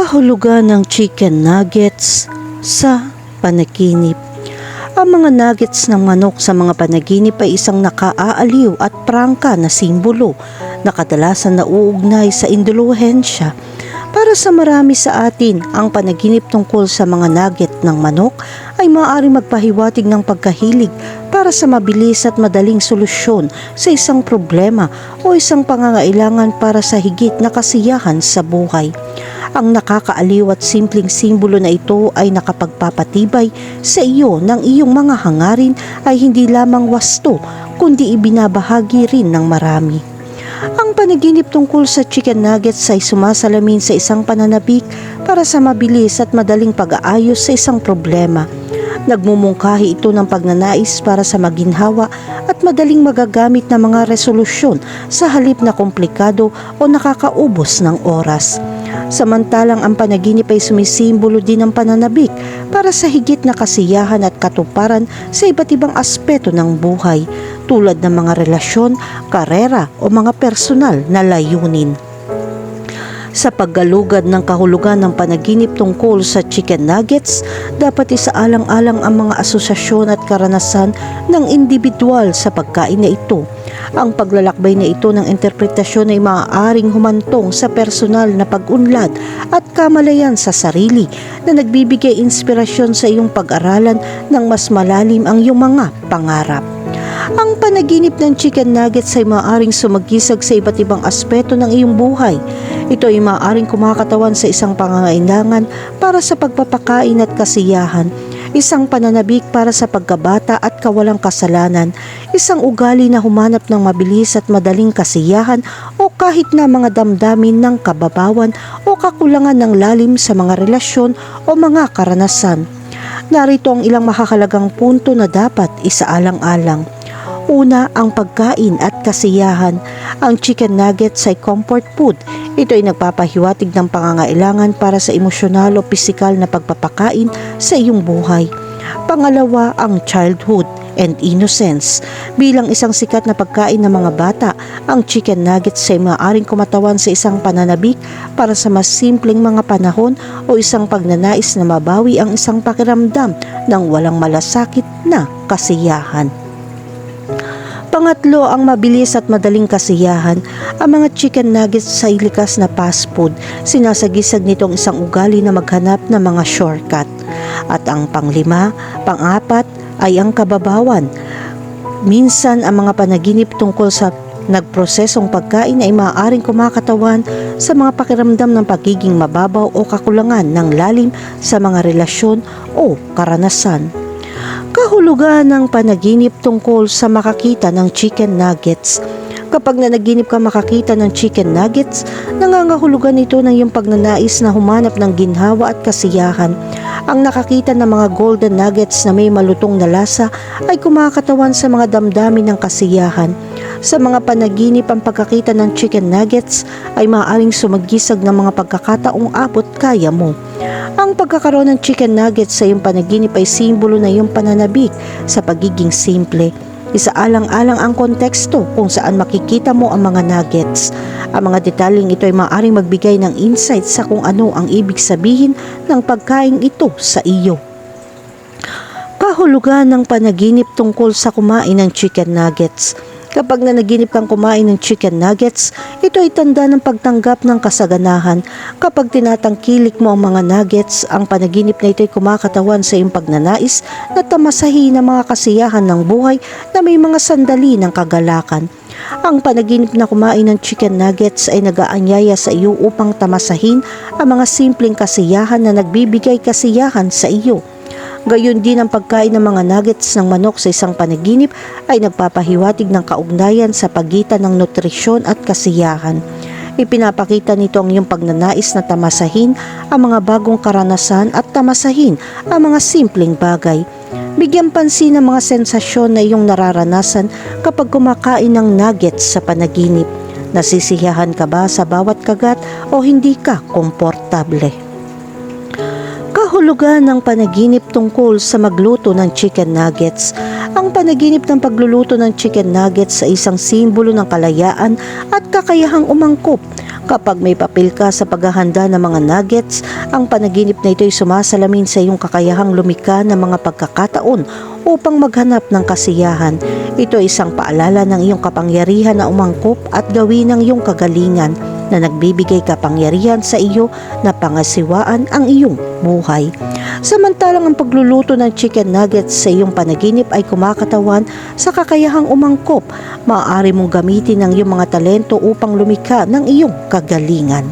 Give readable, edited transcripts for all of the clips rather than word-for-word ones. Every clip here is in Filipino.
Kahulugan ng chicken nuggets sa panaginip. Ang mga nuggets ng manok sa mga panaginip ay isang nakaaaliw at prangka na simbolo na kadalasan nauugnay sa induluhensya. Para sa marami sa atin, ang panaginip tungkol sa mga nugget ng manok ay maaaring magpahiwatig ng pagkahilig para sa mabilis at madaling solusyon sa isang problema o isang pangangailangan para sa higit na kasiyahan sa buhay. Ang nakakaaliw at simpleng simbolo na ito ay nakapagpapatibay sa iyo ng iyong mga hangarin ay hindi lamang wasto kundi ibinabahagi rin ng marami. Ang panaginip tungkol sa chicken nuggets ay sumasalamin sa isang pananabik para sa mabilis at madaling pag-aayos sa isang problema. Nagmumungkahi ito ng pagnanais para sa maginhawa at madaling magagamit na mga resolusyon sa halip na komplikado o nakakaubos ng oras. Samantalang ang panaginip ay sumisimbolo din ng pananabik para sa higit na kasiyahan at katuparan sa iba't ibang aspeto ng buhay, tulad ng mga relasyon, karera o mga personal na layunin. Sa paggalugad ng kahulugan ng panaginip tungkol sa chicken nuggets, dapat isaalang-alang ang mga asosasyon at karanasan ng individual sa pagkain na ito. Ang paglalakbay na ito ng interpretasyon ay maaaring humantong sa personal na pag-unlad at kamalayan sa sarili na nagbibigay inspirasyon sa iyong pag-aralan ng mas malalim ang iyong mga pangarap. Ang panaginip ng chicken nuggets ay maaaring sumagisag sa iba't ibang aspeto ng iyong buhay. Ito ay maaaring kumakatawan sa isang pangangailangan para sa pagpapakain at kasiyahan, isang pananabik para sa pagkabata at kawalang kasalanan, isang ugali na humanap ng mabilis at madaling kasiyahan o kahit na mga damdamin ng kababawan o kakulangan ng lalim sa mga relasyon o mga karanasan. Narito ang ilang makakalagang punto na dapat isaalang-alang. Una, ang pagkain at kasiyahan. Ang chicken nuggets ay comfort food. Ito ay nagpapahiwatig ng pangangailangan para sa emosyonal o pisikal na pagpapakain sa iyong buhay. Pangalawa, ang childhood and innocence. Bilang isang sikat na pagkain ng mga bata, ang chicken nuggets ay maaaring kumatawan sa isang pananabik para sa mas simpleng mga panahon o isang pagnanais na mabawi ang isang pakiramdam ng walang malasakit na kasiyahan. Pangatlo, ang mabilis at madaling kasiyahan. Ang mga chicken nuggets ay likas na fast food. Sinasagisag nitong isang ugali na maghanap ng mga shortcut. At ang pang-apat ay ang kababawan. Minsan ang mga panaginip tungkol sa nagprosesong pagkain ay maaaring kumakatawan sa mga pakiramdam ng pagiging mababaw o kakulangan ng lalim sa mga relasyon o karanasan. Kahulugan ng panaginip tungkol sa makakita ng chicken nuggets. Kapag nanaginip ka makakita ng chicken nuggets, nangangahulugan ito ng iyong pagnanais na humanap ng ginhawa at kasiyahan. Ang nakakita ng mga golden nuggets na may malutong na lasa ay kumakatawan sa mga damdamin ng kasiyahan. Sa mga panaginip, ang pagkakita ng chicken nuggets ay maaaring sumagisag ng mga pagkakataong abot kaya mo. Ang pagkakaroon ng chicken nuggets sa iyong panaginip ay simbolo na iyong pananabik sa pagiging simple. Isaalang-alang ang konteksto kung saan makikita mo ang mga nuggets. Ang mga detalyeng ito ay maaaring magbigay ng insight sa kung ano ang ibig sabihin ng pagkain ito sa iyo. Kahulugan ng panaginip tungkol sa kumain ng chicken nuggets. Kapag nanaginip kang kumain ng chicken nuggets, ito ay tanda ng pagtanggap ng kasaganahan. Kapag tinatangkilik mo ang mga nuggets, ang panaginip na ito ay kumakatawan sa iyong pagnanais na tamasahin ang mga kasiyahan ng buhay na may mga sandali ng kagalakan. Ang panaginip na kumain ng chicken nuggets ay nag-aanyaya sa iyo upang tamasahin ang mga simpleng kasiyahan na nagbibigay kasiyahan sa iyo. Gayon din ang pagkain ng mga nuggets ng manok sa isang panaginip ay nagpapahiwatig ng kaugnayan sa pagitan ng nutrisyon at kasiyahan. Ipinapakita nito ang iyong pagnanais na tamasahin ang mga bagong karanasan at tamasahin ang mga simpleng bagay. Bigyan pansin ang mga sensasyon na iyong nararanasan kapag kumakain ng nuggets sa panaginip. Nasisiyahan ka ba sa bawat kagat o hindi ka komportable? Kahulugan ng panaginip tungkol sa magluto ng chicken nuggets. Ang panaginip ng pagluluto ng chicken nuggets ay isang simbolo ng kalayaan at kakayahang umangkop. Kapag may papel ka sa paghahanda ng mga nuggets, ang panaginip na ito ay sumasalamin sa iyong kakayahang lumika ng mga pagkakataon upang maghanap ng kasiyahan. Ito ay isang paalala ng iyong kapangyarihan na umangkop at gawin ang iyong kagalingan na nagbibigay kapangyarihan sa iyo na pangasiwaan ang iyong buhay. Samantalang ang pagluluto ng chicken nuggets sa iyong panaginip ay kumakatawan sa kakayahang umangkop, maaari mong gamitin ang iyong mga talento upang lumikha ng iyong kagalingan.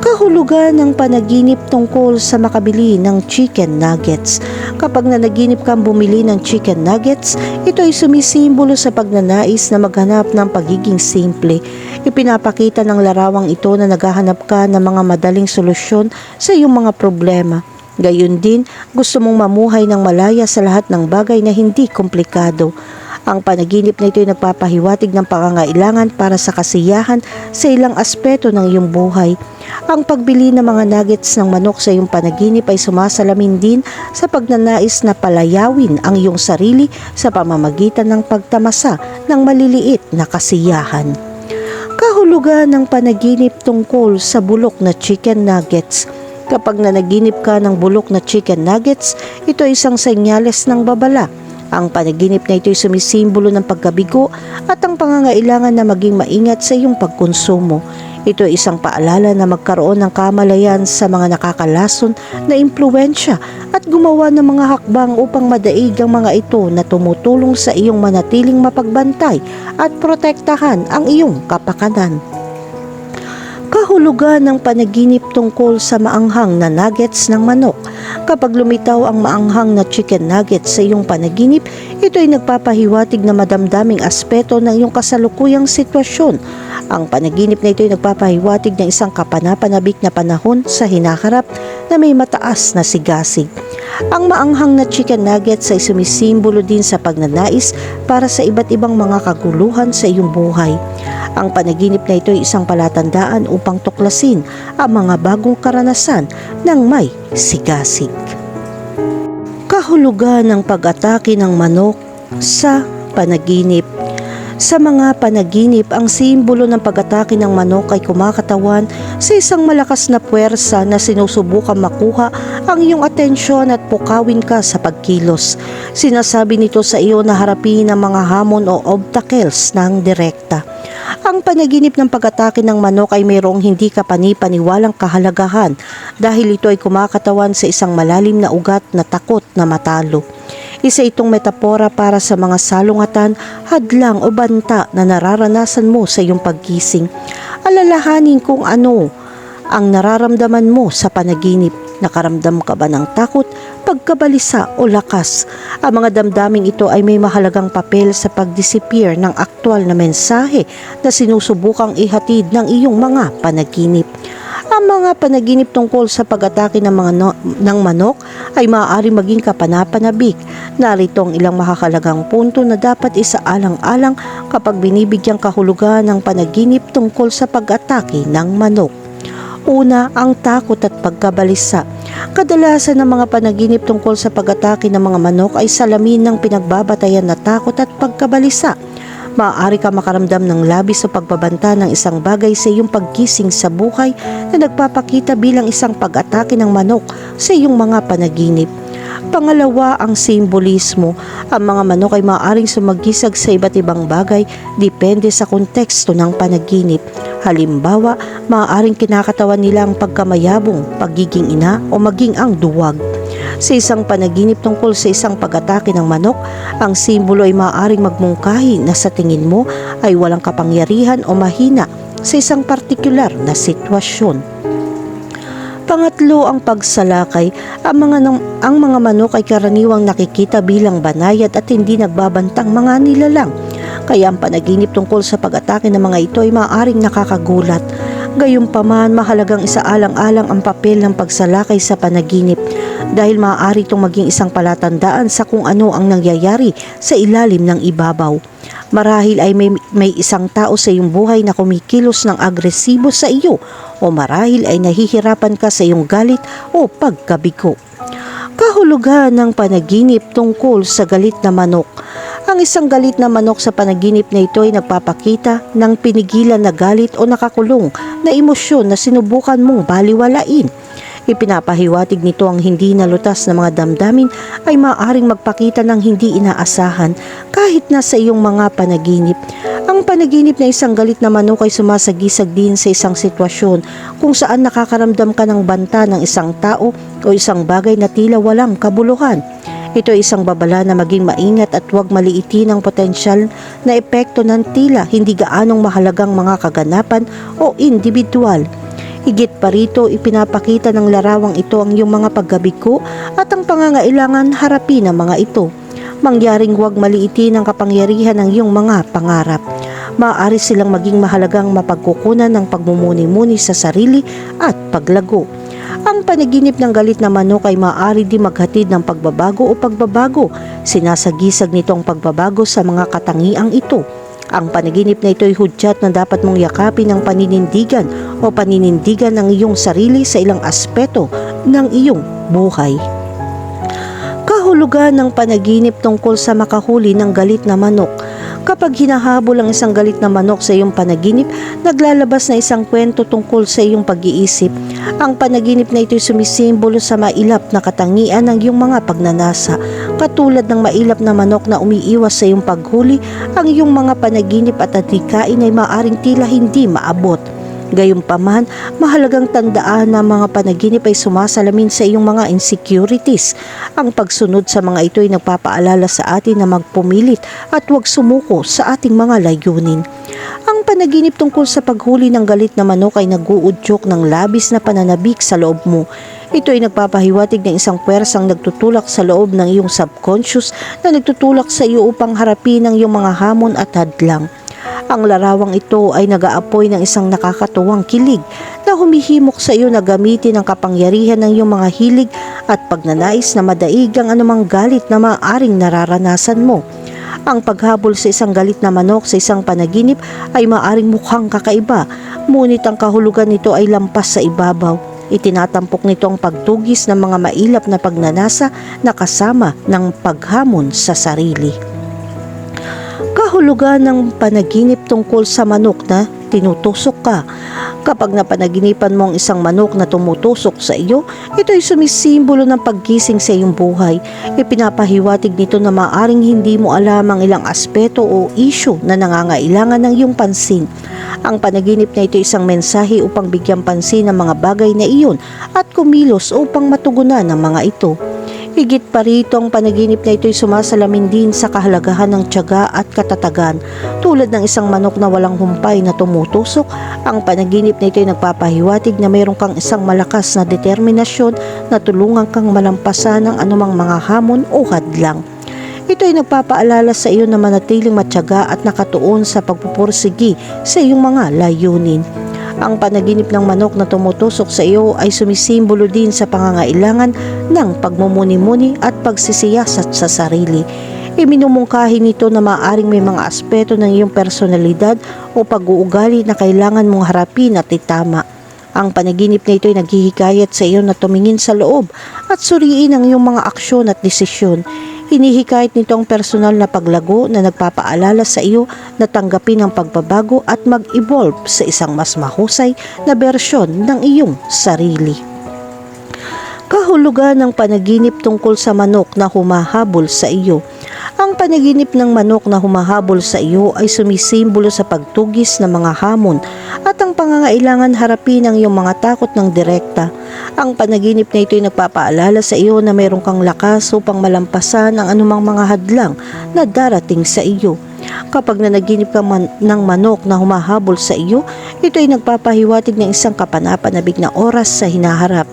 Kahulugan ng panaginip tungkol sa makabili ng chicken nuggets. Kapag nanaginip kang bumili ng chicken nuggets, ito ay sumisimbolo sa pagnanais na maghanap ng pagiging simple. Ipinapakita ng larawang ito na naghahanap ka ng mga madaling solusyon sa iyong mga problema. Gayun din, gusto mong mamuhay ng malaya sa lahat ng bagay na hindi komplikado. Ang panaginip na ito ay nagpapahiwatig ng pangangailangan para sa kasiyahan sa ilang aspeto ng iyong buhay. Ang pagbili ng mga nuggets ng manok sa iyong panaginip ay sumasalamin din sa pagnanais na palayawin ang iyong sarili sa pamamagitan ng pagtamasa ng maliliit na kasiyahan. Kahulugan ng panaginip tungkol sa bulok na chicken nuggets. Kapag nanaginip ka ng bulok na chicken nuggets, ito ay isang senyales ng babala. Ang panaginip na ito ay sumisimbolo ng pagkabigo at ang pangangailangan na maging maingat sa iyong pagkonsumo. Ito ay isang paalala na magkaroon ng kamalayan sa mga nakakalason na impluwensya at gumawa ng mga hakbang upang madaig ang mga ito na tumutulong sa iyong manatiling mapagbantay at protektahan ang iyong kapakanan. Kahulugan ng panaginip tungkol sa maanghang na nuggets ng manok. Kapag lumitaw ang maanghang na chicken nuggets sa iyong panaginip, ito ay nagpapahiwatig na madamdaming aspeto ng iyong kasalukuyang sitwasyon. Ang panaginip na ito ay nagpapahiwatig ng isang kapanapanabik na panahon sa hinaharap na may mataas na sigasig. Ang maanghang na chicken nuggets ay sumisimbolo din sa pagnanais para sa iba't ibang mga kaguluhan sa iyong buhay. Ang panaginip na ito ay isang palatandaan upang tuklasin ang mga bagong karanasan ng may sigasig. Kahulugan ng pag-atake ng manok sa panaginip. Sa mga panaginip, ang simbolo ng pag-atake ng manok ay kumakatawan sa isang malakas na puwersa na sinusubukang makuha ang iyong atensyon at pukawin ka sa pagkilos. Sinasabi nito sa iyo na harapin ang mga hamon o obstacles ng direkta. Ang panaginip ng pag-atake ng manok ay mayroong hindi kapani-paniwalang kahalagahan dahil ito ay kumakatawan sa isang malalim na ugat na takot na matalo. Isa itong metapora para sa mga salungatan, hadlang o banta na nararanasan mo sa iyong paggising. Alalahanin kung ano ang nararamdaman mo sa panaginip. Nakaramdam ka ba ng takot, pagkabalisa o lakas? Ang mga damdaming ito ay may mahalagang papel sa pag-disappear ng aktwal na mensahe na sinusubukang ihatid ng iyong mga panaginip. Ang mga panaginip tungkol sa pag-atake ng manok ay maaari maging kapanapanabik. Narito ang ilang makakalagang punto na dapat isaalang-alang kapag binibigyang kahulugan ng panaginip tungkol sa pag-atake ng manok. Una, ang takot at pagkabalisa. Kadalasan ng mga panaginip tungkol sa pag-atake ng mga manok ay salamin ng pinagbabatayan na takot at pagkabalisa. Maaari ka makaramdam ng labis o pagbabanta ng isang bagay sa iyong paggising sa buhay na nagpapakita bilang isang pag-atake ng manok sa iyong mga panaginip. Pangalawa, ang simbolismo. Ang mga manok ay maaaring sumagisag sa iba't ibang bagay depende sa konteksto ng panaginip. Halimbawa, maaaring kinakatawan nila ang pagkamayabong, pagiging ina o maging ang duwag. Sa isang panaginip tungkol sa isang pag-atake ng manok, ang simbolo ay maaaring magmungkahi na sa tingin mo ay walang kapangyarihan o mahina sa isang partikular na sitwasyon. Pangatlo, ang pagsalakay. Ang mga manok ay karaniwang nakikita bilang banayad at hindi nagbabantang mga nilalang. Kaya ang panaginip tungkol sa pag-atake ng mga ito ay maaaring nakakagulat. Gayunpaman, mahalagang isaalang-alang ang papel ng pagsalakay sa panaginip dahil maaari itong maging isang palatandaan sa kung ano ang nangyayari sa ilalim ng ibabaw. Marahil ay may isang tao sa iyong buhay na kumikilos ng agresibo sa iyo o marahil ay nahihirapan ka sa iyong galit o pagkabigo. Kahulugan ng panaginip tungkol sa galit na manok. Ang isang galit na manok sa panaginip na ito ay nagpapakita ng pinigilan na galit o nakakulong na emosyon na sinubukan mong baliwalain. Ipinapahiwatig nito ang hindi nalutas na mga damdamin ay maaaring magpakita ng hindi inaasahan kahit nasa iyong mga panaginip. Ang panaginip na isang galit na manok ay sumasagisag din sa isang sitwasyon kung saan nakakaramdam ka ng banta ng isang tao o isang bagay na tila walang kabuluhan. Ito ay isang babala na maging maingat at huwag maliitin ang potensyal na epekto ng tila hindi gaanong mahalagang mga kaganapan o individual. Higit pa rito, ipinapakita ng larawang ito ang iyong mga paggabigo at ang pangangailangan harapin ang mga ito. Mangyaring huwag maliitin ang kapangyarihan ng iyong mga pangarap. Maaari silang maging mahalagang mapagkukunan ng pagmumuni-muni sa sarili at paglago. Ang panaginip ng galit na manok ay maaari din maghatid ng pagbabago o pagbabago. Sinasagisag nito ang pagbabago sa mga katangiang ito. Ang panaginip na ito ay hudyat na dapat mong yakapin ang paninindigan o paninindigan ng iyong sarili sa ilang aspeto ng iyong buhay. Kahulugan ng panaginip tungkol sa makahuli ng galit na manok. Kapag hinahabol ang isang galit na manok sa iyong panaginip, naglalabas na isang kwento tungkol sa iyong pag-iisip. Ang panaginip na ito ay sumisimbolo sa mailap na katangian ng iyong mga pagnanasa. Katulad ng mailap na manok na umiiwas sa iyong paghuli, ang iyong mga panaginip at adhikain ay maaring tila hindi maabot. Gayunpaman, mahalagang tandaan na mga panaginip ay sumasalamin sa iyong mga insecurities. Ang pagsunod sa mga ito ay nagpapaalala sa atin na magpumilit at huwag sumuko sa ating mga layunin. Ang panaginip tungkol sa paghuli ng galit na manok ay nag-uudyok ng labis na pananabik sa loob mo. Ito ay nagpapahiwatig ng isang puwersang nagtutulak sa loob ng iyong subconscious na nagtutulak sa iyo upang harapin ang iyong mga hamon at hadlang. Ang larawang ito ay nag-aapoy ng isang nakakatuwang kilig na humihimok sa iyo na gamitin ang kapangyarihan ng iyong mga hilig at pagnanais na madaig ang anumang galit na maaaring nararanasan mo. Ang paghabol sa isang galit na manok sa isang panaginip ay maaaring mukhang kakaiba, ngunit ang kahulugan nito ay lampas sa ibabaw. Itinatampok nito ang pagtugis ng mga mailap na pagnanasa na kasama ng paghamon sa sarili. Kahulugan ng panaginip tungkol sa manok na tinutusok ka. Kapag napanaginipan mo ang isang manok na tumutusok sa iyo, ito ay sumisimbolo ng paggising sa iyong buhay. Ipinapahiwatig nito na maaring hindi mo alam ang ilang aspeto o issue na nangangailangan ng iyong pansin. Ang panaginip na ito ay isang mensahe upang bigyan pansin ang mga bagay na iyon at kumilos upang matugunan ang mga ito. Higit pa rito, ang panaginip na ito ay sumasalamin din sa kahalagahan ng tiyaga at katatagan. Tulad ng isang manok na walang humpay na tumutusok, ang panaginip na ito ay nagpapahiwatig na mayroon kang isang malakas na determinasyon na tulungan kang malampasan ng anumang mga hamon o hadlang. Ito ay nagpapaalala sa iyo na manatiling matyaga at nakatuon sa pagpupursigi sa iyong mga layunin. Ang panaginip ng manok na tumutusok sa iyo ay sumisimbolo din sa pangangailangan ng pagmumuni-muni at pagsisiyasat sa sarili. Iminumungkahi nito na maaaring may mga aspeto ng iyong personalidad o pag-uugali na kailangan mong harapin at itama. Ang panaginip na ito ay naghihikayat sa iyo na tumingin sa loob at suriin ang iyong mga aksyon at desisyon. Hinihikayat nito ang personal na paglago na nagpapaalala sa iyo na tanggapin ang pagbabago at mag-evolve sa isang mas mahusay na bersyon ng iyong sarili. Kahulugan ng panaginip tungkol sa manok na humahabol sa iyo. Ang panaginip ng manok na humahabol sa iyo ay sumisimbolo sa pagtugis ng mga hamon at ang pangangailangan harapin ang iyong mga takot ng direkta. Ang panaginip na ito ay nagpapaalala sa iyo na mayroon kang lakas upang malampasan ang anumang mga hadlang na darating sa iyo. Kapag nanaginip ka ng manok na humahabol sa iyo, ito ay nagpapahiwatig ng isang kapanapanabik na oras sa hinaharap.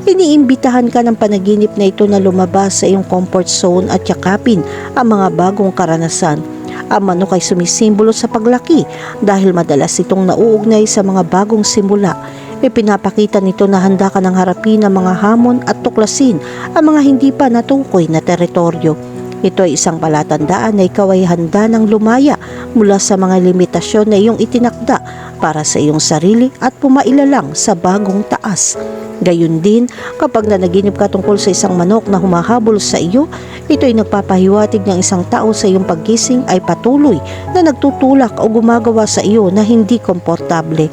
Iniimbitahan ka ng panaginip na ito na lumabas sa iyong comfort zone at yakapin ang mga bagong karanasan. Ang manok ay sumisimbolo sa paglaki dahil madalas itong nauugnay sa mga bagong simula. Ipinapakita nito na handa ka ng harapin ang mga hamon at tuklasin ang mga hindi pa natukoy na teritoryo. Ito ay isang palatandaan na ikaw ay handa ng lumaya mula sa mga limitasyon na iyong itinakda para sa iyong sarili at pumailalang sa bagong taas. Gayun din, kapag nanaginip ka tungkol sa isang manok na humahabol sa iyo, ito ay nagpapahiwatig ng isang tao sa iyong paggising ay patuloy na nagtutulak o gumagawa sa iyo na hindi komportable.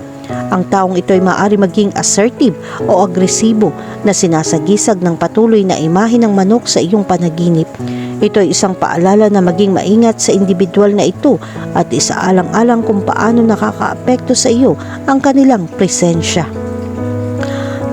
Ang taong ito ay maaari maging assertive o agresibo na sinasagisag ng patuloy na imahe ng manok sa iyong panaginip. Ito ay isang paalala na maging maingat sa individual na ito at isaalang-alang kung paano nakakaapekto sa iyo ang kanilang presensya.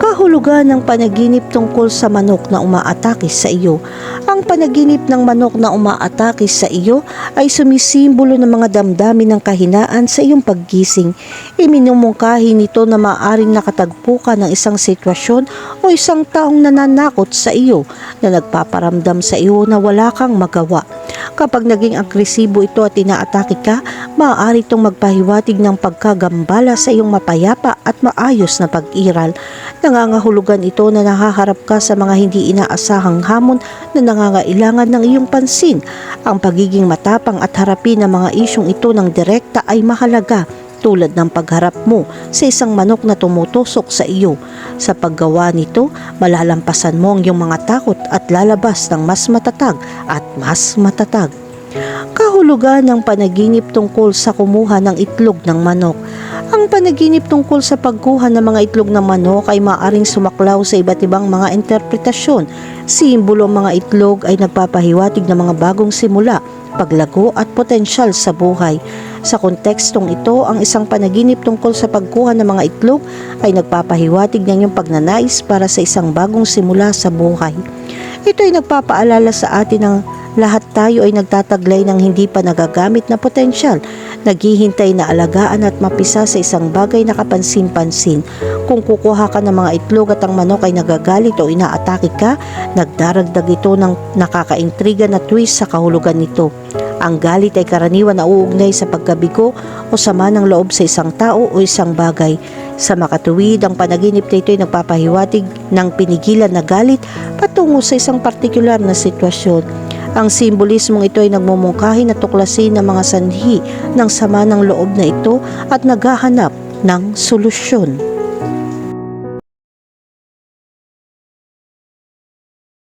Kahulugan ng panaginip tungkol sa manok na umaatake sa iyo. Ang panaginip ng manok na umaatake sa iyo ay sumisimbolo ng mga damdamin ng kahinaan sa iyong paggising. Iminumungkahi nito na maaaring nakatagpo ka ng isang sitwasyon o isang taong nananakot sa iyo na nagpaparamdam sa iyo na wala kang magawa. Kapag naging agresibo ito at inaatake ka, maaari itong magpahiwatig ng pagkagambala sa iyong mapayapa at maayos na pag-iral. Nangangahulugan ito na nahaharap ka sa mga hindi inaasahang hamon na nangangailangan ng iyong pansin. Ang pagiging matapang at harapin ang mga isyong ito ng direkta ay mahalaga, tulad ng pagharap mo sa isang manok na tumutusok sa iyo. Sa paggawa nito, malalampasan mo ang iyong mga takot at lalabas ng mas matatag at mas matatag. Kahulugan ng panaginip tungkol sa kumuha ng itlog ng manok. Ang panaginip tungkol sa pagkuha ng mga itlog ng manok ay maaaring sumaklaw sa iba't ibang mga interpretasyon. Simbolo ng mga itlog ay nagpapahiwatig ng mga bagong simula, paglago at potensyal sa buhay. Sa kontekstong ito, ang isang panaginip tungkol sa pagkuha ng mga itlog ay nagpapahiwatig ng iyong pagnanais para sa isang bagong simula sa buhay. Ito ay nagpapaalala sa atin ng lahat tayo ay nagtataglay ng hindi pa nagagamit na potensyal, naghihintay na alagaan at mapisa sa isang bagay na kapansin-pansin. Kung kukuha ka ng mga itlog at ang manok ay nagagalit o inaatake ka, nagdaragdag ito ng nakakaintriga na twist sa kahulugan nito. Ang galit ay karaniwan na uugnay sa pagkabigo o sama ng loob sa isang tao o isang bagay. Sa makatuwid, ang panaginip na ito ay nagpapahiwatig ng pinigilan na galit patungo sa isang partikular na sitwasyon. Ang simbolismong ito ay nagmumungkahi na tuklasin ng mga sanhi ng sama ng loob na ito at naghahanap ng solusyon.